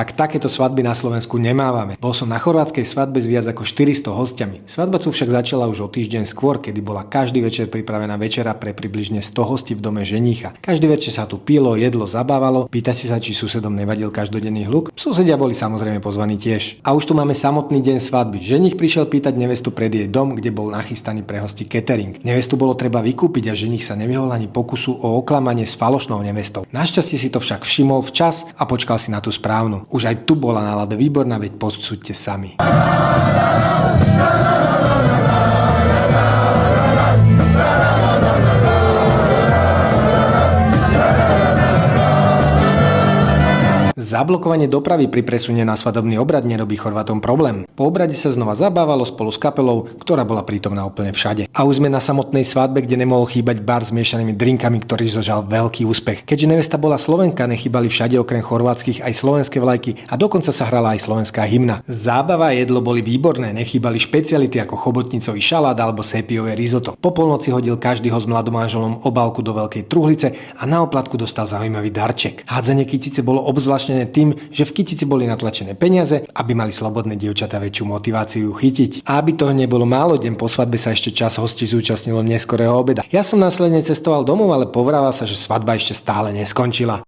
Ak takéto svadby na Slovensku nemávame. Bol som na chorvátskej svadbe s viac ako 400 hostiami. Svadba tu však začala už o týždeň skôr, kedy bola každý večer pripravená večera pre približne 100 hostí v dome ženícha. Každý večer sa tu pilo, jedlo, zabávalo. Pýta si sa, či susedom nevadil každodenný hluk? Susedia boli samozrejme pozvaní tiež. A už tu máme samotný deň svadby. Ženích prišiel pýtať nevestu pred jej dom, kde bol nachystaný pre hosti catering. Nevestu bolo treba vykúpiť a ženích sa nevyhol ani pokusu o oklamanie s falošnou nevestou. Našťastie si to však všimol včas a počkal si na tú správnu. Už aj tu bola nálada výborná, veď podsúďte sami. Zablokovanie dopravy pri presune na svadobný obrad nerobí Chorvátom problém. Po obrade sa znova zabávalo spolu s kapelou, ktorá bola prítomná úplne všade. A už sme na samotnej svadbe, kde nemohol chýbať bar s miešanými drinkami, ktorý zožal veľký úspech. Keďže nevesta bola Slovenka, nechýbali všade okrem chorvátskych aj slovenské vlajky a dokonca sa hrala aj slovenská hymna. Zábava a jedlo boli výborné, nechýbali špeciality ako chobotnicový šalát alebo sépiové risotto. Po polnoci hodil každý host mladomanželom obálku do veľkej truhlice a na oplatku dostal zaujímavý darček. Hádzanie kytice bolo obzvláštne tým, že v kytici boli natlačené peniaze, aby mali slobodné dievčatá väčšiu motiváciu ju chytiť. A aby toho nebolo málo, deň po svadbe sa ešte čas hostí zúčastnilo neskorého obeda. Ja som následne cestoval domov, ale povráva sa, že svadba ešte stále neskončila.